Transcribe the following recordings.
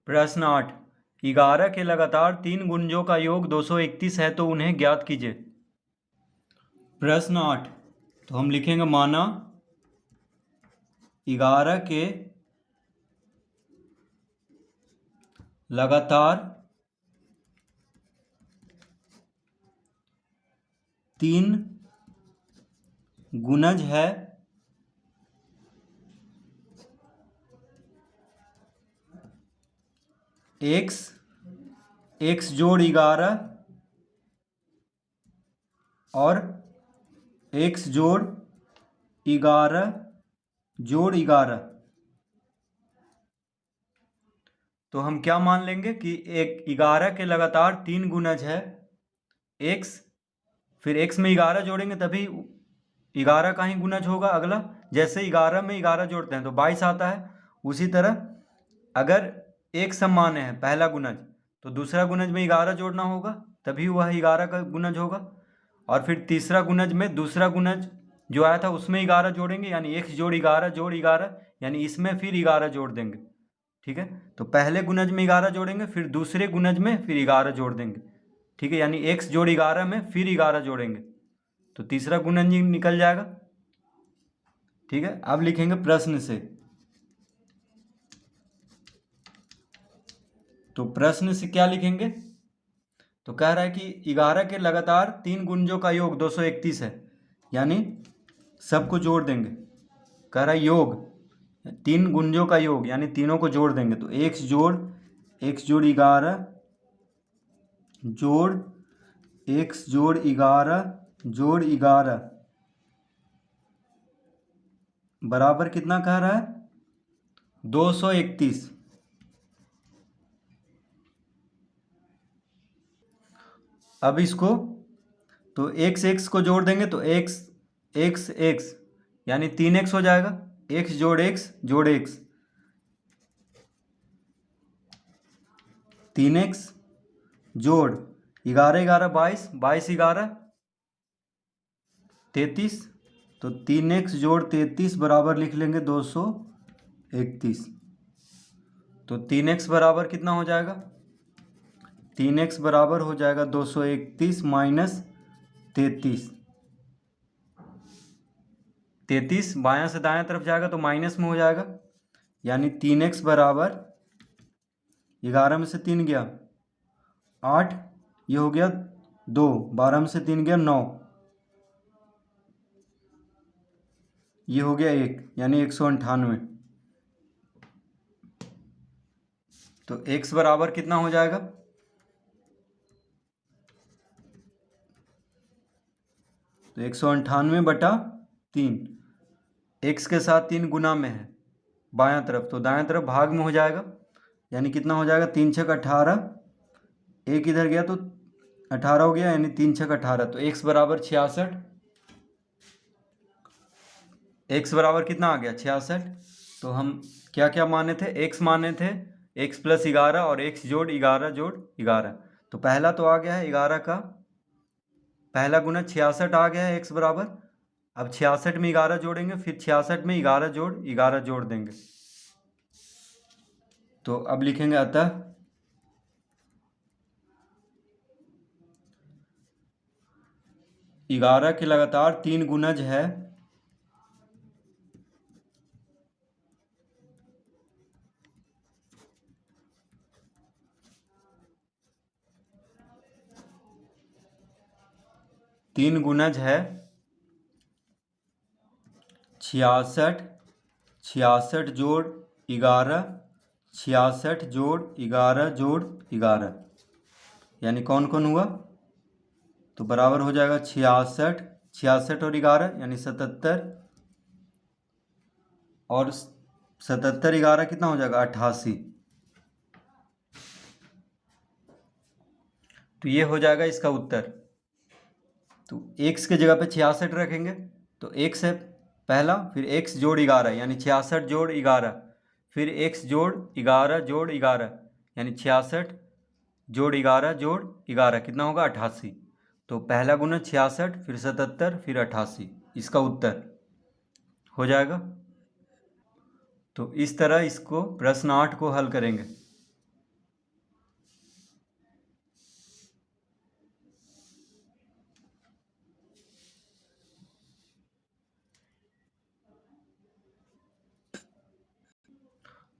प्रश्न 8, 11 के लगातार 3 गुंजों का योग 231 है तो उन्हें ज्ञात कीजिए। प्रश्न 8, तो हम लिखेंगे माना 11 के लगातार 3 गुणज है x जोड़ 11 और x जोड़ 11 जोड़ 11। तो हम क्या मान लेंगे कि 11 के लगातार 3 गुणज है x, फिर x में 11 जोड़ेंगे तभी 11 का ही गुणज होगा अगला। जैसे 11 में 11 जोड़ते हैं तो 22 आता है। उसी तरह अगर एक समान है पहला गुणज तो दूसरा गुणज में 11 जोड़ना होगा तभी वह 11 का गुणज होगा। और फिर तीसरा गुणज में दूसरा गुणज जो आया था उसमें 11 जोड़ेंगे, यानी x जोड़ 11 जोड़ 11, यानी इसमें फिर 11 जोड़ देंगे। ठीक है, तो पहले गुणज में 11 जोड़ेंगे, फिर दूसरे गुणज में फिर 11 जोड़ देंगे। ठीक है, यानी x जोड़ 11 में फिर 11 जोड़ेंगे तो तीसरा गुणज निकल जाएगा। ठीक है, अब लिखेंगे प्रश्न से। तो प्रश्न से क्या लिखेंगे, तो कह रहा है कि 11 के लगातार 3 गुंजों का योग 231 है, यानी सबको जोड़ देंगे। कह रहा है योग 3 गुंजों का योग, यानी तीनों को जोड़ देंगे। तो x जोड़ 11 जोड़ x जोड़ 11 जोड़ 11 बराबर कितना कह रहा है, 231। अब इसको तो x को जोड़ देंगे तो x यानी 3x हो जाएगा। x जोड़ x जोड़ x 3x जोड़ 11 11 22 22 11 33। तो 3x जोड़ 33 बराबर लिख लेंगे 231। तो 3x बराबर कितना हो जाएगा, 3x बराबर हो जाएगा 231 माइनस 33। 33 बायां से दायां तरफ जाएगा तो माइनस में हो जाएगा, यानी 3x बराबर 11 में से 3 गया 8, ये हो गया 2, 12 में से 3 गया 9, ये हो गया 1, यानी 198। तो x बराबर कितना हो जाएगा, तो 198/3। x के साथ 3 गुना में है बायां तरफ, तो दायां तरफ भाग में हो जाएगा, यानी कितना हो जाएगा 3 छक 18, एक इधर गया तो 18 हो गया, यानी 3 छक 18। तो x बराबर 66। x बराबर कितना आ गया 66। तो हम क्या क्या माने थे, x माने थे x + 11 और x जोड़ 11 जोड़ 11। तो पहला तो आ गया है 11 का पहला गुना 66 आ गया है x बराबर। अब 66 में 11 जोड़ेंगे, फिर 66 में 11 जोड़ 11 जोड़ देंगे। तो अब लिखेंगे अतः 11 के लगातार 3 गुणज है तीन गुणज है 66 जोड़ 11 66 जोड़ 11 जोड़ 11, यानी कौन कौन हुआ, तो बराबर हो जाएगा 66 और 11 यानी 77, और 77 11 कितना हो जाएगा 88। तो ये हो जाएगा इसका उत्तर। तो x के जगह पे 66 रखेंगे तो x है पहला, फिर x जोड़ 11 यानी 66 जोड़ 11, फिर x जोड़ 11 जोड़ 11 यानी 66 जोड़ 11 जोड़ 11 कितना होगा 88। तो पहला गुना 66 फिर 77 फिर 88, इसका उत्तर हो जाएगा। तो इस तरह इसको प्रश्न 8 को हल करेंगे।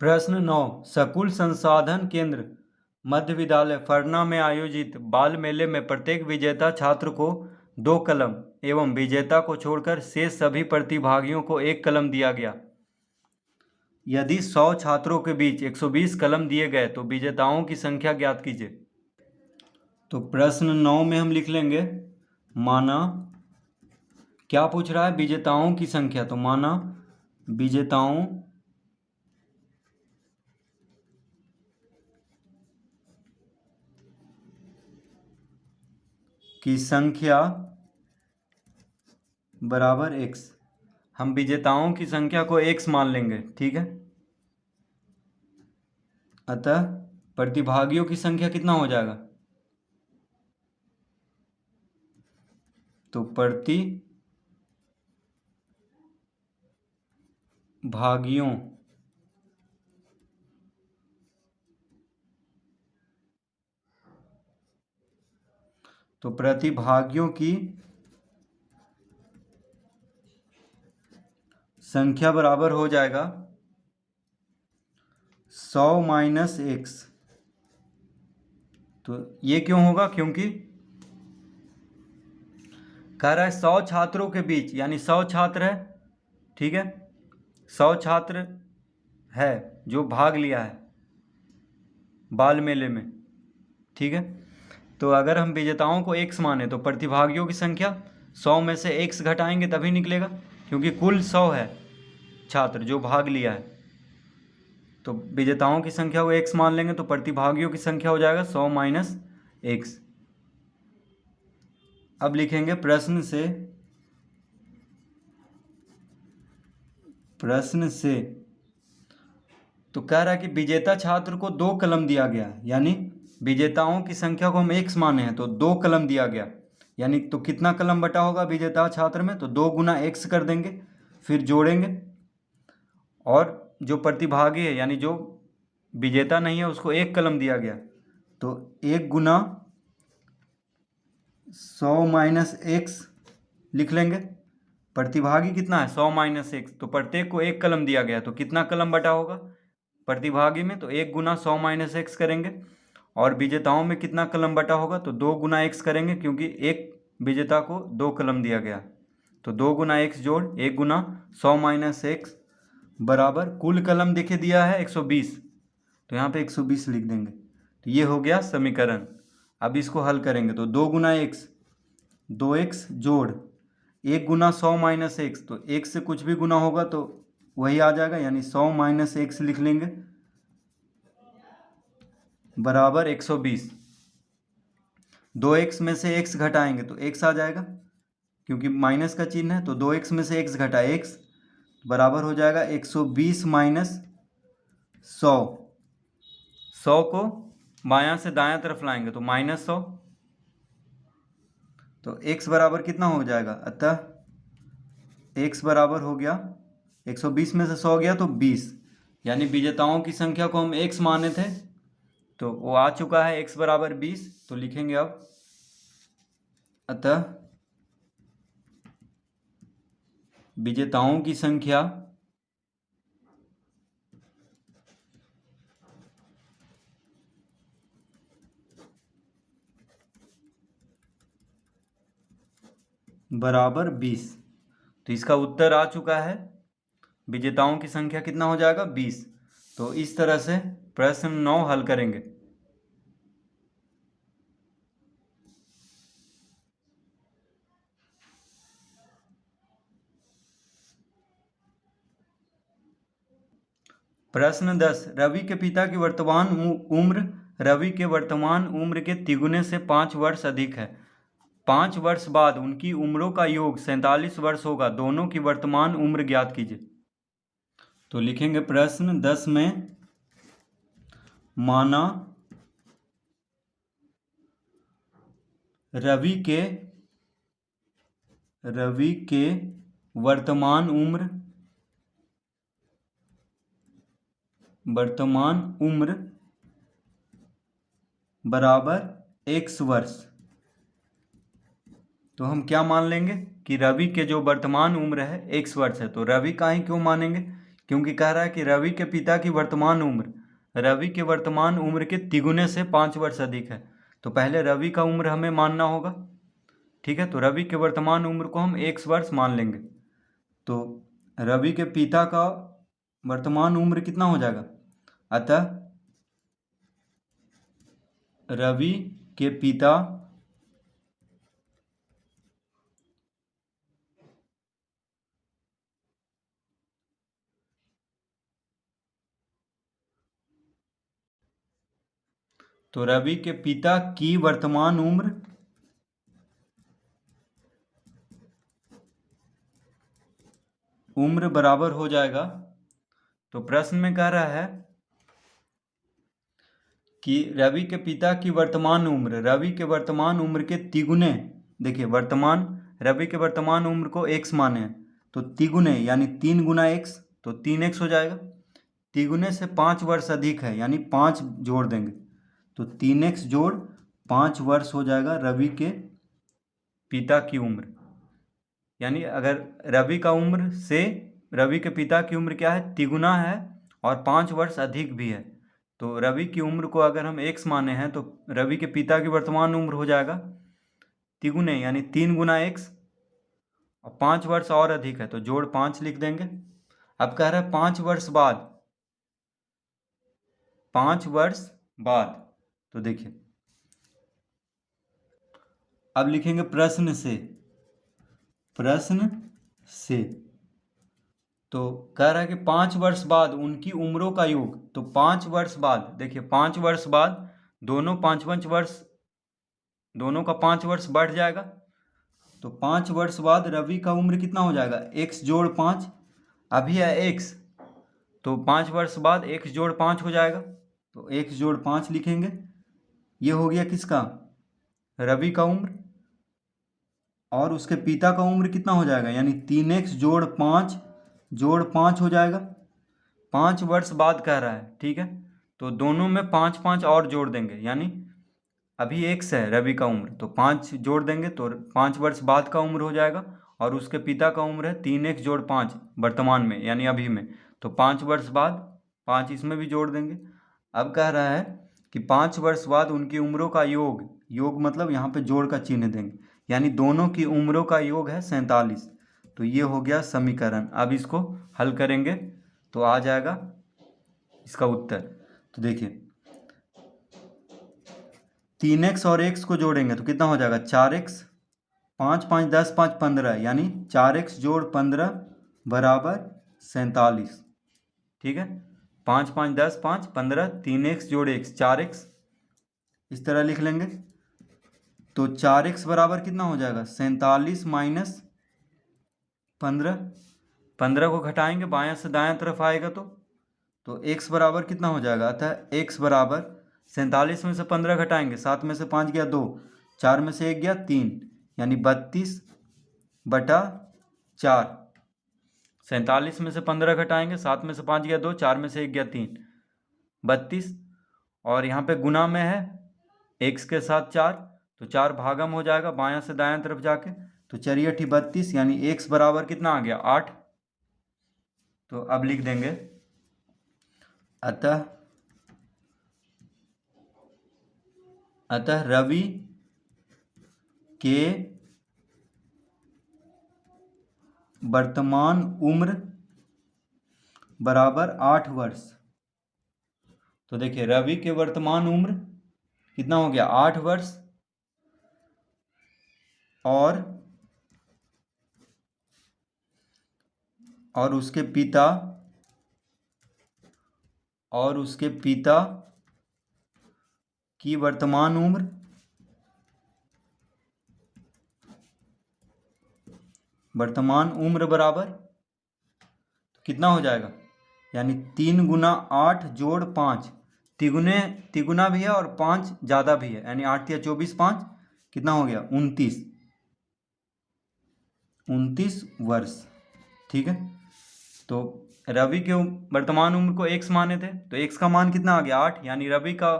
प्रश्न 9, सकुल संसाधन केंद्र मध्य विद्यालय फरना में आयोजित बाल मेले में प्रत्येक विजेता छात्र को 2 कलम एवं विजेता को छोड़कर शेष सभी प्रतिभागियों को 1 कलम दिया गया। यदि 100 छात्रों के बीच 120 कलम दिए गए तो विजेताओं की संख्या ज्ञात कीजिए। तो प्रश्न 9 में हम लिख लेंगे, माना क्या पूछ रहा है, विजेताओं की संख्या। तो माना विजेताओं की संख्या बराबर x। हम विजेताओं की संख्या को x मान लेंगे, ठीक है। अतः प्रतिभागियों की संख्या कितना हो जाएगा, तो प्रतिभागियों की संख्या बराबर हो जाएगा 100 माइनस x। तो ये क्यों होगा, क्योंकि कह रहा है 100 छात्रों के बीच, यानी 100 छात्र है, ठीक है, 100 छात्र है जो भाग लिया है बाल मेले में, ठीक है। तो अगर हम विजेताओं को x माने तो प्रतिभागियों की संख्या 100 में से x घटाएंगे तभी निकलेगा, क्योंकि कुल 100 है छात्र जो भाग लिया है। तो विजेताओं की संख्या को x मान लेंगे तो प्रतिभागियों की संख्या हो जाएगा 100 माइनस x। अब लिखेंगे प्रश्न से तो कह रहा है कि विजेता छात्र को 2 कलम दिया गया, यानी विजेताओं की संख्या को हम x माने हैं तो 2 कलम दिया गया, यानी तो कितना कलम बटा होगा विजेता छात्र में, तो 2 गुना x कर देंगे, फिर जोड़ेंगे, और जो प्रतिभागी है यानी जो विजेता नहीं है उसको 1 कलम दिया गया, तो 1 गुना 100 माइनस x लिख लेंगे। प्रतिभागी कितना है 100 माइनस x, तो प्रत्येक को 1 कलम दिया गया, तो कितना कलम बटा होगा प्रतिभागी में, तो 1 गुना 100 माइनस x करेंगे। और विजेताओं में कितना कलम बटा होगा, तो 2 गुना x करेंगे, क्योंकि एक विजेता को 2 कलम दिया गया, तो 2 गुना x जोड़ 1 गुना 100 माइनस x बराबर कुल कलम देखे दिया है 120, तो यहाँ पे 120 लिख देंगे। तो ये हो गया समीकरण। अब इसको हल करेंगे तो 2 गुना x 2x जोड़ 1 गुना 100 माइनस x, तो x से कुछ भी गुना होगा तो वही आ जाएगा, यानी 100 माइनस x लिख लेंगे बराबर 120। 2x में से x घटाएंगे तो x आ जाएगा, क्योंकि माइनस का चिन्ह है, तो 2x में से x घटा x बराबर हो जाएगा 120 माइनस 100। 100 को बायां से दायां तरफ लाएंगे तो माइनस 100, तो x बराबर कितना हो जाएगा, अतः x बराबर हो गया 120 में से 100 गया तो 20, यानी विजेताओं की संख्या को हम x माने थे तो वो आ चुका है x बराबर 20। तो लिखेंगे अब, अतः विजेताओं की संख्या बराबर 20। तो इसका उत्तर आ चुका है, विजेताओं की संख्या कितना हो जाएगा 20। तो इस तरह से प्रश्न 9 हल करेंगे। प्रश्न 10, रवि के पिता की वर्तमान उम्र रवि के वर्तमान उम्र के तिगुने से 5 वर्ष अधिक है। 5 वर्ष बाद उनकी उम्रों का योग 47 वर्ष होगा। दोनों की वर्तमान उम्र ज्ञात कीजिए। तो लिखेंगे प्रश्न 10 में, माना रवि के वर्तमान उम्र बराबर x वर्ष। तो हम क्या मान लेंगे कि रवि के जो वर्तमान उम्र है x वर्ष है। तो रवि का ही क्यों मानेंगे, क्योंकि कह रहा है कि रवि के पिता की वर्तमान उम्र रवि के वर्तमान उम्र के तिगुने से 5 वर्ष अधिक है। तो पहले रवि का उम्र हमें मानना होगा। ठीक है, तो रवि के वर्तमान उम्र को हम x वर्ष मान लेंगे। तो रवि के पिता का वर्तमान उम्र कितना हो जाएगा? अतः रवि के पिता तो रवि के पिता की वर्तमान उम्र बराबर हो जाएगा। तो प्रश्न में कह रहा है कि रवि के पिता की वर्तमान उम्र रवि के वर्तमान उम्र के तिगुने, देखिए रवि के वर्तमान उम्र को x माने हैं, तो तिगुने यानी 3 गुना x, तो 3x हो जाएगा। तिगुने से 5 वर्ष अधिक है यानी 5 जोड़ देंगे, तो 3x जोड़ 5 वर्ष हो जाएगा रवि के पिता की उम्र। यानी अगर रवि के पिता की उम्र क्या है? तिगुना है और 5 वर्ष अधिक भी है। तो रवि की उम्र को अगर हम x माने हैं तो रवि के पिता की वर्तमान उम्र हो जाएगा तिगुने यानी 3 गुना x, और 5 वर्ष और अधिक है तो जोड़ 5 लिख देंगे। अब कह रहा है 5 वर्ष बाद, तो देखिए अब लिखेंगे प्रश्न से। तो कह रहा है कि 5 वर्ष बाद उनकी उम्रों का योग, तो 5 वर्ष बाद, देखिए 5 वर्ष बाद दोनों का 5 वर्ष बढ़ जाएगा। तो 5 वर्ष बाद रवि का उम्र कितना हो जाएगा? x जोड़ 5, अभी है x, तो 5 वर्ष बाद x जोड़ 5 हो जाएगा, तो x जोड़ 5 लिखेंगे। ये हो गया किसका? रवि का उम्र। और उसके पिता का उम्र कितना हो जाएगा? यानी 3x जोड़ 5 हो जाएगा। 5 वर्ष बाद कह रहा है, ठीक है, तो दोनों में 5 5 और जोड़ देंगे, यानी अभी x है रवि का उम्र, तो 5 जोड़ देंगे तो 5 वर्ष बाद का उम्र हो जाएगा। और उसके पिता का उम्र है 3x जोड़ 5 वर्तमान में यानी अभी में, तो 5 वर्ष बाद 5 इसमें भी जोड़ देंगे। अब कह रहा है कि 5 वर्ष बाद उनकी उम्रों का योग मतलब यहाँ पे जोड़ का चिन्ह देंगे, यानी दोनों की उम्रों का योग है 47। तो ये हो गया समीकरण। अब इसको हल करेंगे तो आ जाएगा इसका उत्तर। तो देखिए 3x और x को जोड़ेंगे तो कितना हो जाएगा? 4x, 5 5 10 5 15, यानी 4x जोड़ 15 बराबर 47। ठीक है, 5 5 10 5 15, 3x जोड़ x 4x, इस तरह लिख लेंगे। तो 4x बराबर कितना हो जाएगा? 47 माइनस 15, 15 को घटाएंगे बायां से दायां तरफ आएगा तो x बराबर कितना हो जाएगा? अतः x बराबर 47 में से 15 घटाएंगे, 7 में से 5 गया 2, 4 में से 1 गया 3, यानी 32/4। 47 में से 15 घटाएंगे, 7 में से 5 गया 2, 4 में से 1 गया 3, 32। और यहाँ पे गुना में है x के साथ 4, तो 4 भागम हो जाएगा बायां से दायां तरफ जाके, तो 4 × 32, यानी x बराबर कितना आ गया? 8। तो अब लिख देंगे अतः रवि के वर्तमान उम्र बराबर 8 वर्ष। तो देखिए रवि के वर्तमान उम्र कितना हो गया? 8 वर्ष, और उसके पिता की वर्तमान उम्र बराबर कितना हो जाएगा? यानी 3 गुना 8 जोड़ 5, तिगुना भी है और 5 ज़्यादा भी है, यानी 8 या 24 5 कितना हो गया? 29 वर्ष। ठीक है, तो रवि के वर्तमान उम्र को x माने थे, तो x का मान कितना आ गया? 8, यानी रवि का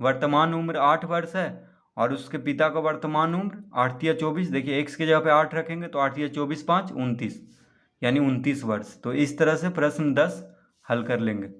वर्तमान उम्र 8 वर्ष है और उसके पिता का वर्तमान उम्र 8 या 24, देखिए x की जगह पे 8 रखेंगे तो 8 या 24 5 29। यानी 29 वर्ष। तो इस तरह से प्रश्न 10 हल कर लेंगे।